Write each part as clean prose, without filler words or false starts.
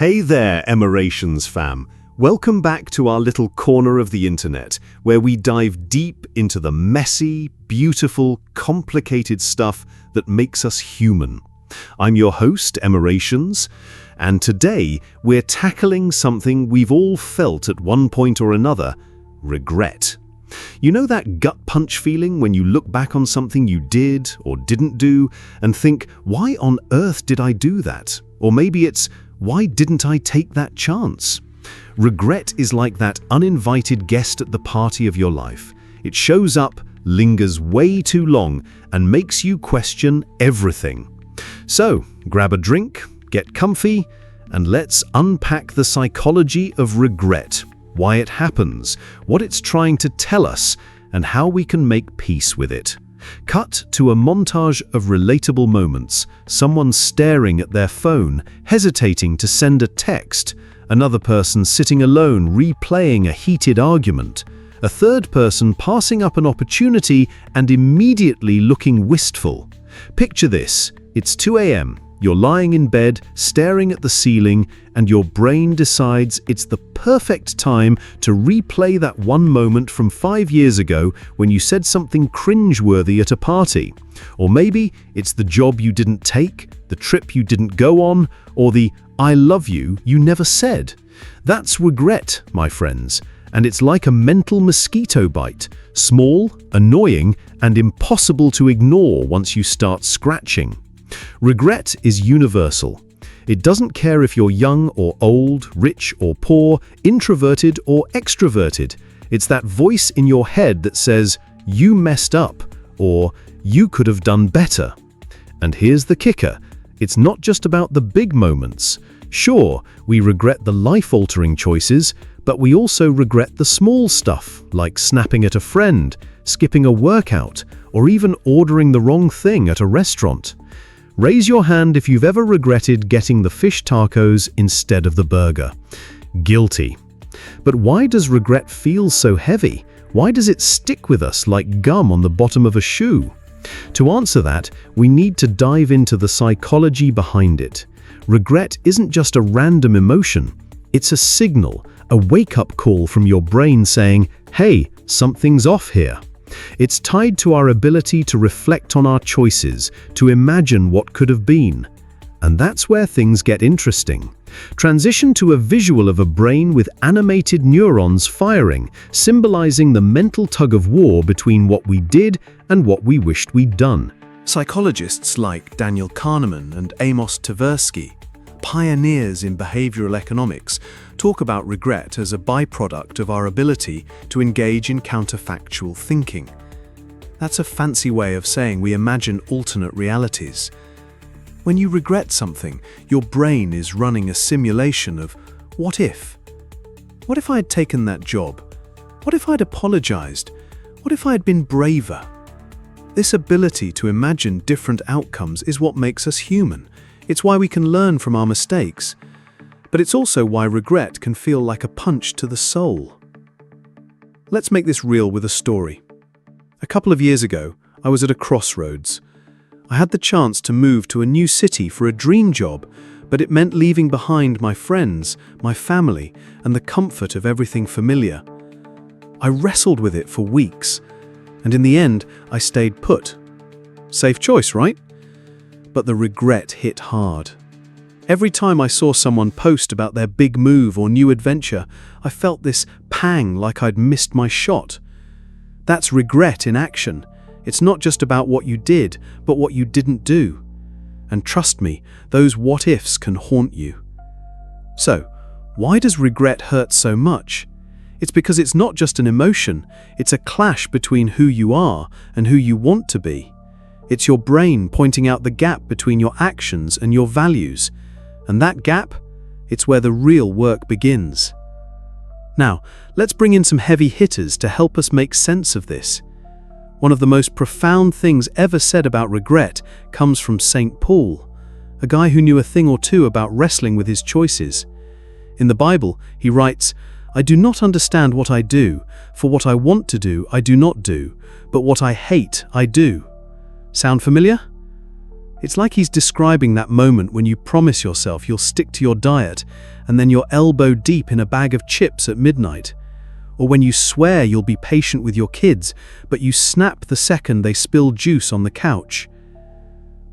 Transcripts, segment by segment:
Hey there, Emorations fam. Welcome back to our little corner of the internet, where we dive deep into the messy, beautiful, complicated stuff that makes us human. I'm your host, Emorations, and today we're tackling something we've all felt at one point or another: regret. You know that gut punch feeling when you look back on something you did or didn't do and think, why on earth did I do that? Or maybe it's, why didn't I take that chance? Regret is like that uninvited guest at the party of your life. It shows up, lingers way too long, and makes you question everything. So, grab a drink, get comfy, and let's unpack the psychology of regret, why it happens, what it's trying to tell us, and how we can make peace with it. Cut to a montage of relatable moments: someone staring at their phone, hesitating to send a text, another person sitting alone replaying a heated argument, a third person passing up an opportunity and immediately looking wistful. Picture this: it's 2 a.m., you're lying in bed, staring at the ceiling, and your brain decides it's the perfect time to replay that one moment from 5 years ago when you said something cringeworthy at a party. Or maybe it's the job you didn't take, the trip you didn't go on, or the "I love you" you never said. That's regret, my friends, and it's like a mental mosquito bite: small, annoying, and impossible to ignore once you start scratching. Regret is universal. It doesn't care if you're young or old, rich or poor, introverted or extroverted. It's that voice in your head that says, "You messed up," or "You could have done better." And here's the kicker: it's not just about the big moments. Sure, we regret the life-altering choices, but we also regret the small stuff, like snapping at a friend, skipping a workout, or even ordering the wrong thing at a restaurant. Raise your hand if you've ever regretted getting the fish tacos instead of the burger. Guilty. But why does regret feel so heavy? Why does it stick with us like gum on the bottom of a shoe? To answer that, we need to dive into the psychology behind it. Regret isn't just a random emotion. It's a signal, a wake-up call from your brain saying, "Hey, something's off here." It's tied to our ability to reflect on our choices, to imagine what could have been. And that's where things get interesting. Transition to a visual of a brain with animated neurons firing, symbolizing the mental tug-of-war between what we did and what we wished we'd done. Psychologists like Daniel Kahneman and Amos Tversky, pioneers in behavioral economics, talk about regret as a byproduct of our ability to engage in counterfactual thinking. That's a fancy way of saying we imagine alternate realities. When you regret something, your brain is running a simulation of what if? What if I had taken that job? What if I'd apologized? What if I had been braver? This ability to imagine different outcomes is what makes us human. It's why we can learn from our mistakes. But it's also why regret can feel like a punch to the soul. Let's make this real with a story. A couple of years ago, I was at a crossroads. I had the chance to move to a new city for a dream job, but it meant leaving behind my friends, my family, and the comfort of everything familiar. I wrestled with it for weeks, and in the end, I stayed put. Safe choice, right? But the regret hit hard. Every time I saw someone post about their big move or new adventure, I felt this pang like I'd missed my shot. That's regret in action. It's not just about what you did, but what you didn't do. And trust me, those what-ifs can haunt you. So, why does regret hurt so much? It's because it's not just an emotion, it's a clash between who you are and who you want to be. It's your brain pointing out the gap between your actions and your values. And that gap, it's where the real work begins. Now, let's bring in some heavy hitters to help us make sense of this. One of the most profound things ever said about regret comes from St. Paul, a guy who knew a thing or two about wrestling with his choices. In the Bible, he writes, "I do not understand what I do, for what I want to do I do not do, but what I hate I do." Sound familiar? It's like he's describing that moment when you promise yourself you'll stick to your diet and then you're elbow deep in a bag of chips at midnight. Or when you swear you'll be patient with your kids, but you snap the second they spill juice on the couch.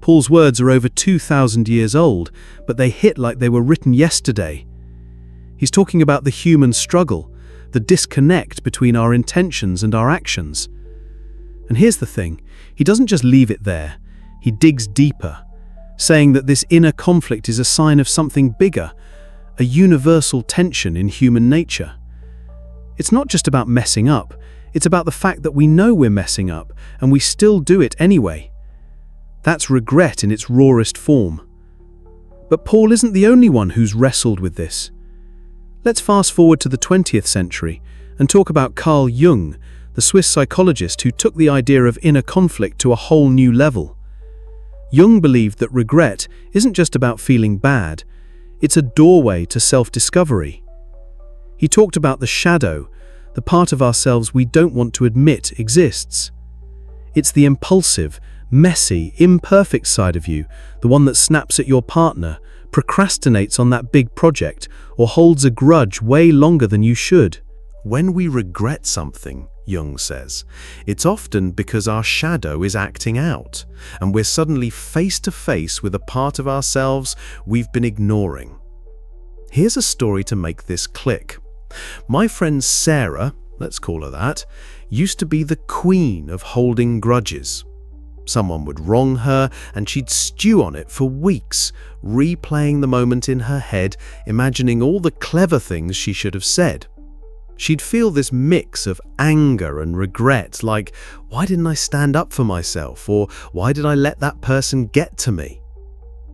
Paul's words are over 2,000 years old, but they hit like they were written yesterday. He's talking about the human struggle, the disconnect between our intentions and our actions. And here's the thing, he doesn't just leave it there, he digs deeper, saying that this inner conflict is a sign of something bigger, a universal tension in human nature. It's not just about messing up, it's about the fact that we know we're messing up and we still do it anyway. That's regret in its rawest form. But Paul isn't the only one who's wrestled with this. Let's fast forward to the 20th century and talk about Carl Jung, the Swiss psychologist who took the idea of inner conflict to a whole new level. Jung believed that regret isn't just about feeling bad, it's a doorway to self-discovery. He talked about the shadow, the part of ourselves we don't want to admit exists. It's the impulsive, messy, imperfect side of you, the one that snaps at your partner, procrastinates on that big project, or holds a grudge way longer than you should. When we regret something, Jung says, it's often because our shadow is acting out, and we're suddenly face to face with a part of ourselves we've been ignoring. Here's a story to make this click. My friend Sarah, let's call her that, used to be the queen of holding grudges. Someone would wrong her and she'd stew on it for weeks, replaying the moment in her head, imagining all the clever things she should have said. She'd feel this mix of anger and regret, like, why didn't I stand up for myself? Or why did I let that person get to me?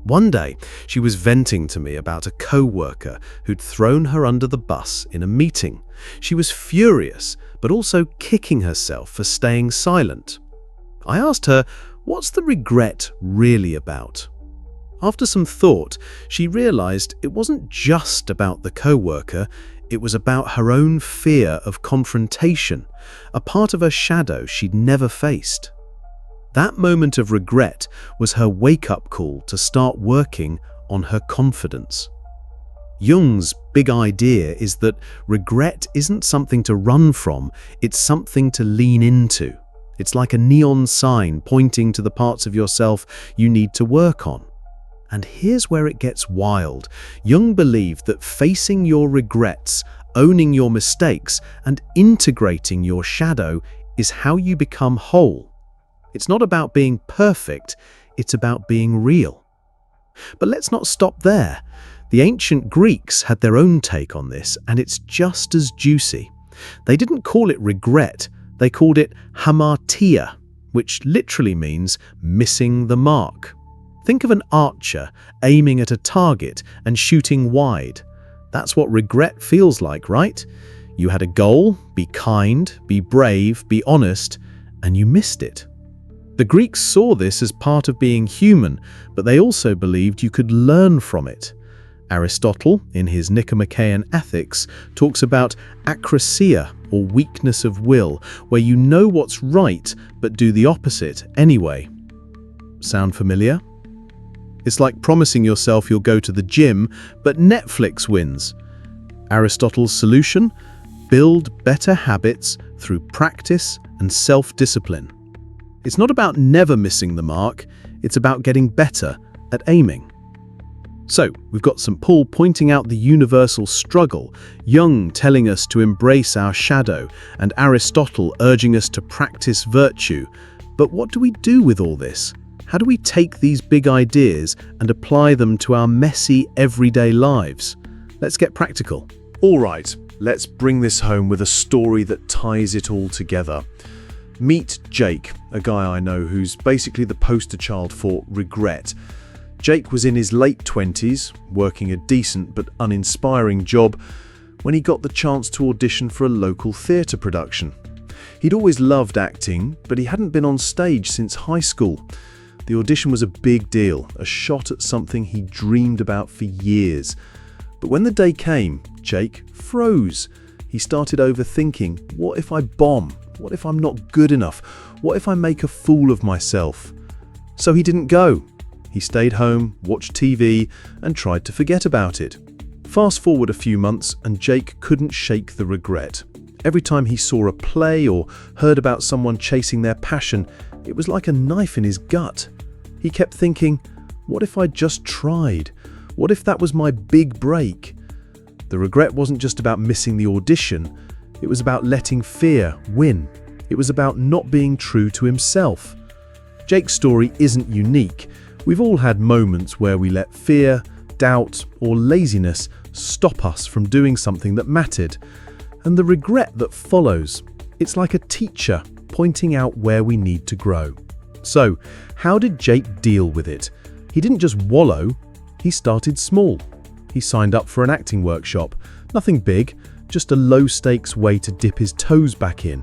One day, she was venting to me about a co-worker who'd thrown her under the bus in a meeting. She was furious, but also kicking herself for staying silent. I asked her, what's the regret really about? After some thought, she realized it wasn't just about the co-worker, it was about her own fear of confrontation, a part of her shadow she'd never faced. That moment of regret was her wake-up call to start working on her confidence. Jung's big idea is that regret isn't something to run from, it's something to lean into. It's like a neon sign pointing to the parts of yourself you need to work on. And here's where it gets wild. Jung believed that facing your regrets, owning your mistakes, and integrating your shadow is how you become whole. It's not about being perfect, it's about being real. But let's not stop there. The ancient Greeks had their own take on this, and it's just as juicy. They didn't call it regret, they called it hamartia, which literally means missing the mark. Think of an archer aiming at a target and shooting wide. That's what regret feels like, right? You had a goal, be kind, be brave, be honest, and you missed it. The Greeks saw this as part of being human, but they also believed you could learn from it. Aristotle, in his Nicomachean Ethics, talks about akrasia, or weakness of will, where you know what's right but do the opposite anyway. Sound familiar? It's like promising yourself you'll go to the gym, but Netflix wins. Aristotle's solution? Build better habits through practice and self-discipline. It's not about never missing the mark, it's about getting better at aiming. So, we've got St. Paul pointing out the universal struggle, Jung telling us to embrace our shadow, and Aristotle urging us to practice virtue. But what do we do with all this? How do we take these big ideas and apply them to our messy, everyday lives? Let's get practical. All right, let's bring this home with a story that ties it all together. Meet Jake, a guy I know who's basically the poster child for regret. Jake was in his late 20s, working a decent but uninspiring job, when he got the chance to audition for a local theatre production. He'd always loved acting, but he hadn't been on stage since high school. The audition was a big deal, a shot at something he dreamed about for years. But when the day came, Jake froze. He started overthinking, what if I bomb? What if I'm not good enough? What if I make a fool of myself? So he didn't go. He stayed home, watched TV, and tried to forget about it. Fast forward a few months, and Jake couldn't shake the regret. Every time he saw a play or heard about someone chasing their passion, it was like a knife in his gut. He kept thinking, what if I just tried? What if that was my big break? The regret wasn't just about missing the audition. It was about letting fear win. It was about not being true to himself. Jake's story isn't unique. We've all had moments where we let fear, doubt, or laziness stop us from doing something that mattered. And the regret that follows, it's like a teacher pointing out where we need to grow. So, how did Jake deal with it? He didn't just wallow, he started small. He signed up for an acting workshop. Nothing big, just a low-stakes way to dip his toes back in.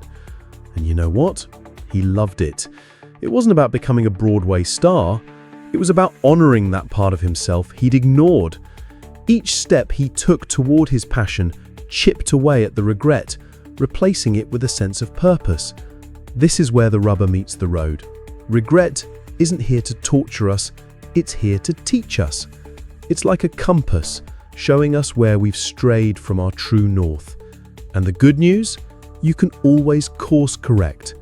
And you know what? He loved it. It wasn't about becoming a Broadway star. It was about honoring that part of himself he'd ignored. Each step he took toward his passion chipped away at the regret, replacing it with a sense of purpose. This is where the rubber meets the road. Regret isn't here to torture us, it's here to teach us. It's like a compass, showing us where we've strayed from our true north. And the good news? You can always course correct.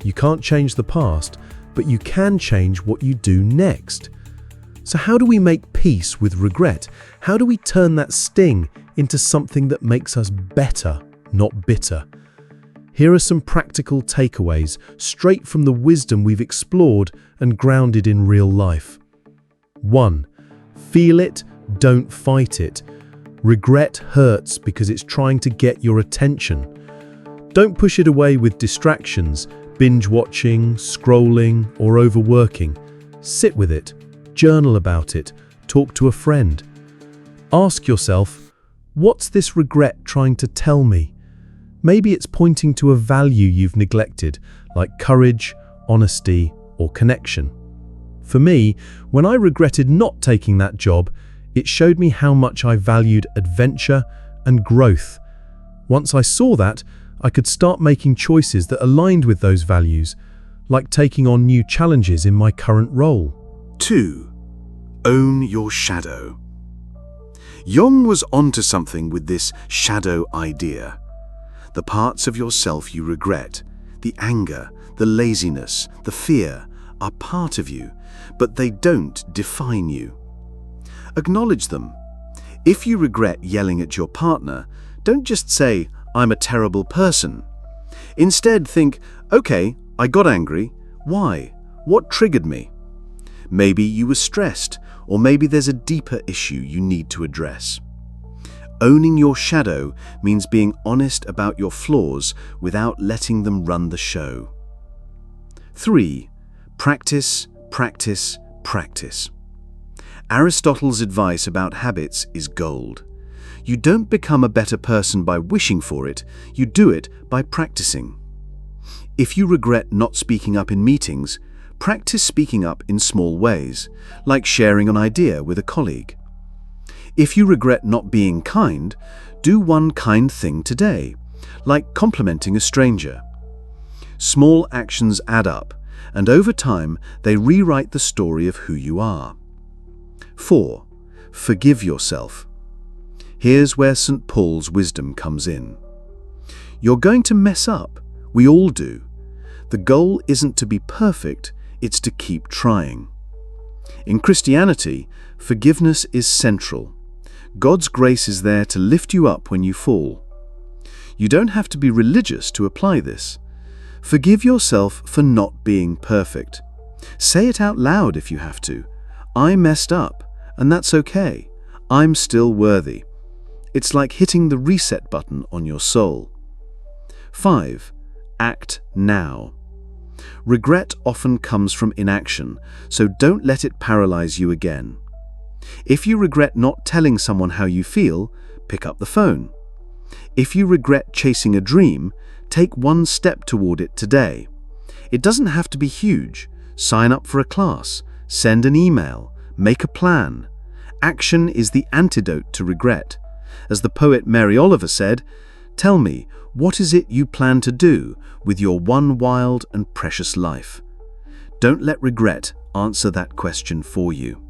You can't change the past, but you can change what you do next. So how do we make peace with regret? How do we turn that sting into something that makes us better, not bitter? Here are some practical takeaways, straight from the wisdom we've explored and grounded in real life. 1. Feel it, don't fight it. Regret hurts because it's trying to get your attention. Don't push it away with distractions, binge watching, scrolling, or overworking. Sit with it, journal about it, talk to a friend. Ask yourself, what's this regret trying to tell me? Maybe it's pointing to a value you've neglected, like courage, honesty, or connection. For me, when I regretted not taking that job, it showed me how much I valued adventure and growth. Once I saw that, I could start making choices that aligned with those values, like taking on new challenges in my current role. 2. Own your shadow. Jung was onto something with this shadow idea. The parts of yourself you regret, the anger, the laziness, the fear, are part of you, but they don't define you. Acknowledge them. If you regret yelling at your partner, don't just say, "I'm a terrible person." Instead think, "Okay, I got angry. Why? What triggered me?" Maybe you were stressed, or maybe there's a deeper issue you need to address. Owning your shadow means being honest about your flaws without letting them run the show. 3. Practice, practice, practice. Aristotle's advice about habits is gold. You don't become a better person by wishing for it, you do it by practicing. If you regret not speaking up in meetings, practice speaking up in small ways, like sharing an idea with a colleague. If you regret not being kind, do one kind thing today, like complimenting a stranger. Small actions add up, and over time they rewrite the story of who you are. 4. Forgive yourself. Here's where St. Paul's wisdom comes in. You're going to mess up. We all do. The goal isn't to be perfect, it's to keep trying. In Christianity, forgiveness is central. God's grace is there to lift you up when you fall. You don't have to be religious to apply this. Forgive yourself for not being perfect. Say it out loud if you have to. I messed up, and that's okay. I'm still worthy. It's like hitting the reset button on your soul. 5. Act now. Regret often comes from inaction, so don't let it paralyze you again. If you regret not telling someone how you feel, pick up the phone. If you regret chasing a dream, take one step toward it today. It doesn't have to be huge. Sign up for a class, send an email, make a plan. Action is the antidote to regret. As the poet Mary Oliver said, "Tell me, what is it you plan to do with your one wild and precious life?" Don't let regret answer that question for you.